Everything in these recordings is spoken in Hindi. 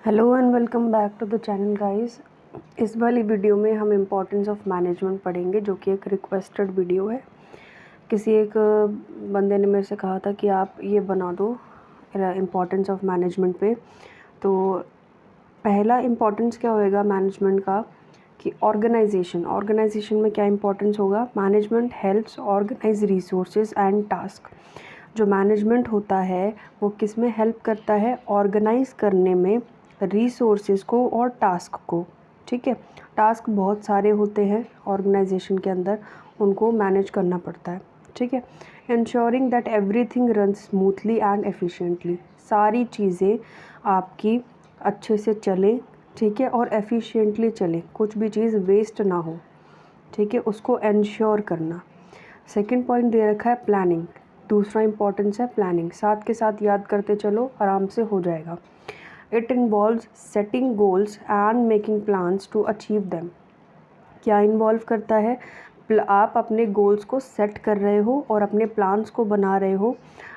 Hello and welcome back to the channel guys. इस वाली वीडियो में हम इम्पोर्टेंस ऑफ मैनेजमेंट पढ़ेंगे, जो कि एक रिक्वेस्टेड वीडियो है। किसी एक बंदे ने मेरे से कहा था कि आप ये बना दो इम्पोर्टेंस ऑफ मैनेजमेंट पे। तो पहला इम्पोर्टेंस क्या होएगा मैनेजमेंट का कि ऑर्गेनाइजेशन में क्या इम्पोर्टेंस होगा। Management helps organise resources and task. जो मैनेजमेंट होता है वो किस में हेल्प करता है, ऑर्गेनाइज करने में रिसोर्सेज को और टास्क को। ठीक है, टास्क बहुत सारे होते हैं ऑर्गेनाइजेशन के अंदर, उनको मैनेज करना पड़ता है। ठीक है, ensuring that everything run smoothly and efficiently. सारी चीज़ें आपकी अच्छे से चलें, ठीक है, और एफिशिएंटली चलें, कुछ भी चीज़ वेस्ट ना हो। ठीक है, उसको इंश्योर करना। सेकंड पॉइंट दे रखा है प्लानिंग। दूसरा इम्पोर्टेंस है प्लानिंग। साथ के साथ याद करते चलो, आराम से हो जाएगा। It involves setting goals and making plans to achieve them. क्या इन्वॉल्व करता है, आप अपने गोल्स को सेट कर रहे हो और अपने प्लान्स को बना रहे हो,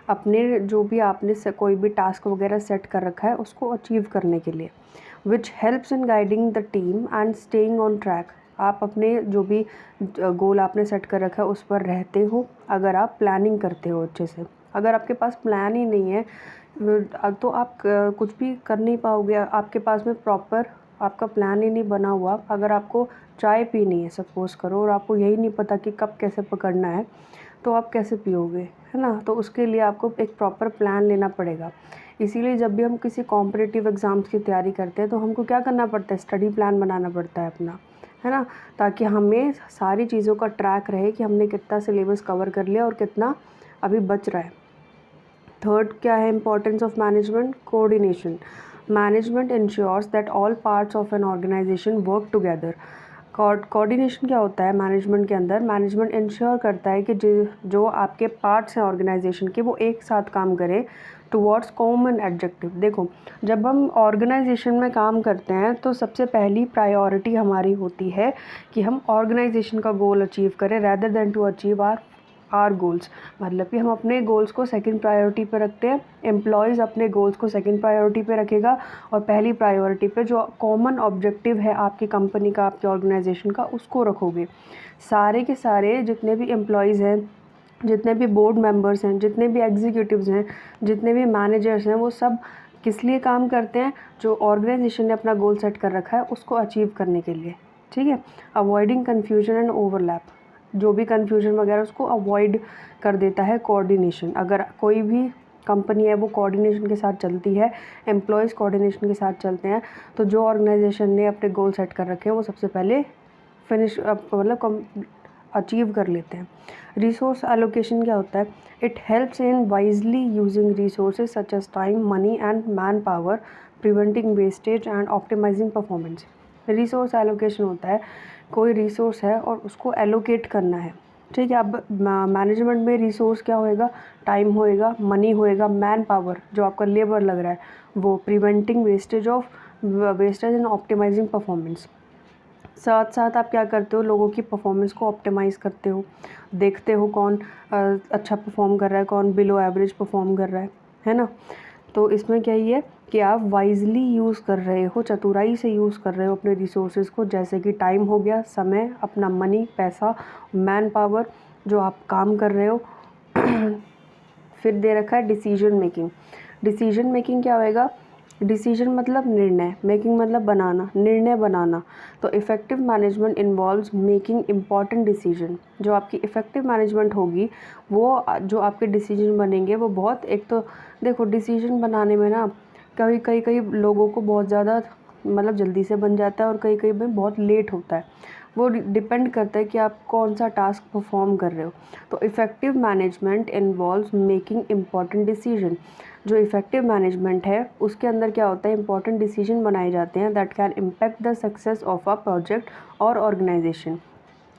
अपने जो भी आपने कोई भी टास्क वगैरह सेट कर रखा है उसको अचीव करने के लिए। Which helps in guiding the team and staying on track. आप अपने जो भी गोल आपने सेट कर रखा है उस पर रहते हो अगर आप प्लानिंग करते हो अच्छे से। अगर आपके पास प्लान ही नहीं है तो आप कुछ भी कर नहीं पाओगे। आपके पास में प्रॉपर आपका प्लान ही नहीं बना हुआ। अगर आपको चाय पीनी है सपोज़ करो, और आपको यही नहीं पता कि कब कैसे पकड़ना है, तो आप कैसे पियोगे, है ना। तो उसके लिए आपको एक प्रॉपर प्लान लेना पड़ेगा। इसीलिए जब भी हम किसी कॉम्पिटिटिव एग्ज़ाम्स की तैयारी करते हैं तो हमको क्या करना पड़ता है, स्टडी प्लान बनाना पड़ता है अपना, है ना, ताकि हमें सारी चीज़ों का ट्रैक रहे कि हमने कितना सिलेबस कवर कर लिया और कितना अभी बच रहा है। थर्ड क्या है importance of management, coordination. Management ensures that all parts of an organisation work together. Coordination क्या होता है मैनेजमेंट के अंदर, मैनेजमेंट इंश्योर करता है कि जो आपके पार्ट्स हैं ऑर्गेनाइजेशन के वो एक साथ काम करें टुवर्ड्स कॉमन ऑब्जेक्टिव। देखो, जब हम ऑर्गेनाइजेशन में काम करते हैं तो सबसे पहली प्रायोरिटी हमारी होती है कि हम ऑर्गेनाइजेशन का गोल अचीव करें rather than to achieve our goals. मतलब कि हम अपने गोल्स को सेकंड प्रायोरिटी पे रखते हैं, एम्प्लॉयज़ अपने गोल्स को सेकंड प्रायोरिटी पे रखेगा और पहली प्रायोरिटी पे जो कॉमन ऑब्जेक्टिव है आपकी कंपनी का, आपके ऑर्गेनाइजेशन का, उसको रखोगे। सारे के सारे जितने भी एम्प्लॉयज़ हैं, जितने भी बोर्ड मेंबर्स हैं, जितने भी एग्जीक्यूटिव्स हैं, जितने भी मैनेजर्स हैं, वो सब किस लिए काम करते हैं, जो ऑर्गेनाइजेशन ने अपना गोल सेट कर रखा है उसको अचीव करने के लिए। ठीक है, अवॉइडिंग कन्फ्यूजन एंड ओवरलैप। जो भी कन्फ्यूजन वगैरह उसको अवॉइड कर देता है कोऑर्डिनेशन। अगर कोई भी कंपनी है वो कोऑर्डिनेशन के साथ चलती है, एम्प्लॉयज़ कोऑर्डिनेशन के साथ चलते हैं, तो जो ऑर्गेनाइजेशन ने अपने गोल सेट कर रखे हैं वो सबसे पहले अचीव कर लेते हैं। रिसोर्स एलोकेशन क्या होता है, it helps in wisely using resources such as time, money and man power, preventing wastage and optimising performance. Resource allocation होता है कोई रिसोर्स है और उसको एलोकेट करना है। ठीक है, अब मैनेजमेंट में रिसोर्स क्या होएगा, टाइम होएगा, मनी होएगा, मैन पावर जो आपका लेबर लग रहा है वो, preventing wastage and optimising performance. साथ साथ आप क्या करते हो, लोगों की परफॉर्मेंस को ऑप्टिमाइज़ करते हो, देखते हो कौन अच्छा परफॉर्म कर रहा है, कौन बिलो एवरेज परफॉर्म कर रहा है ना। तो इसमें क्या ही है कि आप वाइजली यूज़ कर रहे हो, चतुराई से यूज़ कर रहे हो अपने रिसोर्सेज को, जैसे कि टाइम हो गया, समय, अपना मनी, पैसा, मैन पावर, जो आप काम कर रहे हो। फिर दे रखा है डिसीजन मेकिंग। डिसीजन मेकिंग क्या होएगा, डिसीजन मतलब निर्णय, मेकिंग मतलब बनाना, निर्णय बनाना। तो effective management involves making important decision. जो आपकी इफ़ेक्टिव मैनेजमेंट होगी वो जो आपके डिसीजन बनेंगे वो बहुत, एक तो देखो डिसीजन बनाने में ना कई लोगों को बहुत ज़्यादा मतलब जल्दी से बन जाता है और कई में बहुत लेट होता है। वो डिपेंड करता है कि आप कौन सा टास्क परफॉर्म कर रहे हो। तो effective management involves making important decision. जो इफ़ेक्टिव मैनेजमेंट है उसके अंदर क्या होता है, इंपॉर्टेंट डिसीजन बनाए जाते हैं that can impact the success of a project और ऑर्गेनाइजेशन।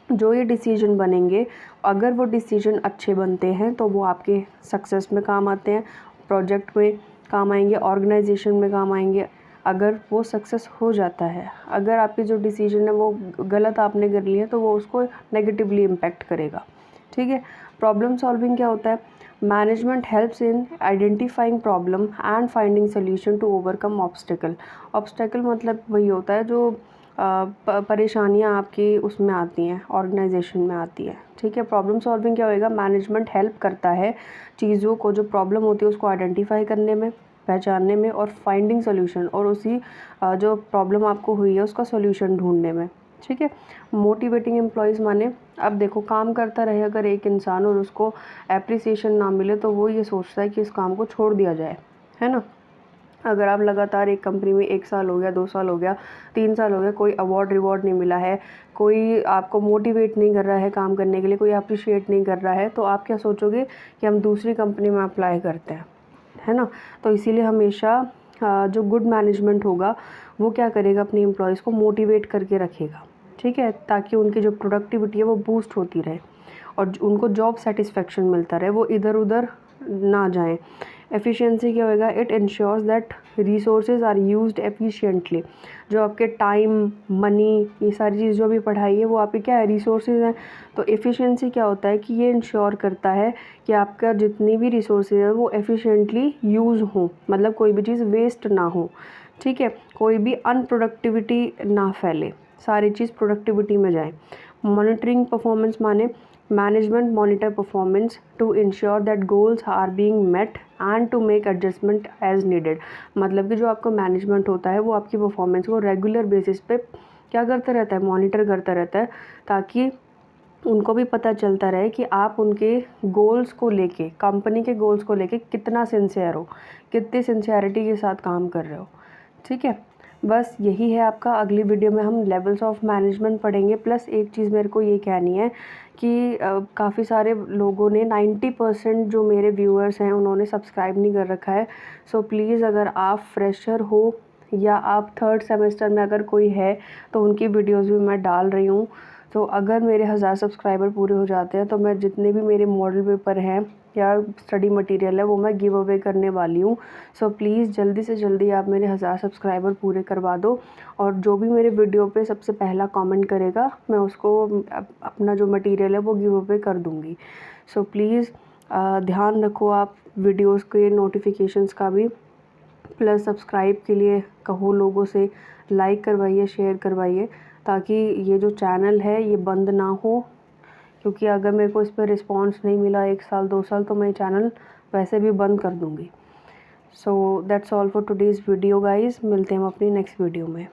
जो ये डिसीजन बनेंगे, अगर वो डिसीजन अच्छे बनते हैं तो वो आपके सक्सेस में काम आते हैं, प्रोजेक्ट में काम आएंगे, ऑर्गेनाइजेशन में काम आएंगे। अगर वो सक्सेस हो जाता है, अगर आपकी जो डिसीजन है वो गलत आपने कर लिया तो वो उसको नेगेटिवली इम्पैक्ट करेगा। ठीक है, प्रॉब्लम सॉल्विंग क्या होता है, management helps in identifying problem and finding solution to overcome obstacle. Obstacle मतलब वही होता है जो परेशानियाँ आपकी उसमें आती हैं, ऑर्गेनाइजेशन में आती है। ठीक है, प्रॉब्लम सॉल्विंग क्या होएगा, मैनेजमेंट हेल्प करता है चीज़ों को, जो प्रॉब्लम होती है उसको आइडेंटिफाई करने में, पहचानने में, और फाइंडिंग सोल्यूशन, और उसी जो प्रॉब्लम आपको हुई है उसका सोल्यूशन ढूंढने में। ठीक है, मोटिवेटिंग एम्प्लॉयज़ माने अब देखो, काम करता रहे अगर एक इंसान और उसको एप्रिसिएशन ना मिले तो वो ये सोचता है कि इस काम को छोड़ दिया जाए, है ना। अगर आप लगातार एक कंपनी में 1 साल हो गया, 2 साल हो गया, 3 साल हो गया, कोई अवार्ड रिवॉर्ड नहीं मिला है, कोई आपको मोटिवेट नहीं कर रहा है काम करने के लिए, कोई अप्रिशिएट नहीं कर रहा है, तो आप क्या सोचोगे कि हम दूसरी कंपनी में अप्लाई करते हैं, है ना। तो इसीलिए हमेशा जो गुड मैनेजमेंट होगा वो क्या करेगा, अपने एम्प्लॉयज़ को मोटिवेट करके रखेगा। ठीक है, ताकि उनकी जो प्रोडक्टिविटी है वो बूस्ट होती रहे और उनको जॉब सेटिस्फेक्शन मिलता रहे, वो इधर उधर ना जाएं। एफिशिएंसी क्या होगा, it ensures that resources are used efficiently. जो आपके टाइम, मनी, ये सारी चीज़ जो भी पढ़ाई है वो आपके क्या है, रिसोर्सेज हैं। तो एफिशिएंसी क्या होता है कि ये इंश्योर करता है कि आपका जितनी भी रिसोर्सेज है वो एफिशिएंटली यूज़ हो, मतलब कोई भी चीज़ वेस्ट ना हो। ठीक है, कोई भी अनप्रोडक्टिविटी ना फैले, सारी चीज़ प्रोडक्टिविटी में जाए। मॉनिटरिंग परफॉर्मेंस माने management monitor performance to ensure that goals are being met and to make adjustment as needed. मतलब कि जो आपका मैनेजमेंट होता है वो आपकी परफॉर्मेंस को रेगुलर बेसिस पे क्या करता रहता है, मॉनिटर करता रहता है, ताकि उनको भी पता चलता रहे कि आप उनके गोल्स को लेके, कंपनी के गोल्स को लेके कितना सिंसियर हो, कितनी सिंसियरिटी के साथ काम कर रहे हो। ठीक है, बस यही है आपका। अगली वीडियो में हम लेवल्स ऑफ मैनेजमेंट पढ़ेंगे। प्लस एक चीज़ मेरे को ये कहनी है कि काफ़ी सारे लोगों ने 90% जो मेरे व्यूअर्स हैं उन्होंने सब्सक्राइब नहीं कर रखा है। सो प्लीज़, अगर आप फ्रेशर हो या आप 3rd सेमेस्टर में अगर कोई है तो उनकी वीडियोज़ भी मैं डाल रही हूँ। तो अगर मेरे 1000 सब्सक्राइबर पूरे हो जाते हैं तो मैं जितने भी मेरे मॉडल पेपर हैं या स्टडी मटेरियल है वो मैं गिव अवे करने वाली हूँ। सो प्लीज़ जल्दी से जल्दी आप मेरे 1000 सब्सक्राइबर पूरे करवा दो, और जो भी मेरे वीडियो पे सबसे पहला कमेंट करेगा मैं उसको अपना जो मटेरियल है वो गिव अवे कर दूँगी। सो प्लीज़ ध्यान रखो आप वीडियोज़ के नोटिफिकेशंस का भी। प्लस सब्सक्राइब के लिए कहो लोगों से, लाइक करवाइए, शेयर करवाइए, ताकि ये जो चैनल है ये बंद ना हो। क्योंकि अगर मेरे को इस पर रिस्पॉन्स नहीं मिला 1 साल 2 साल तो मैं ये चैनल वैसे भी बंद कर दूँगी। So that's all for today's video guys. मिलते हैं हम अपनी नेक्स्ट वीडियो में।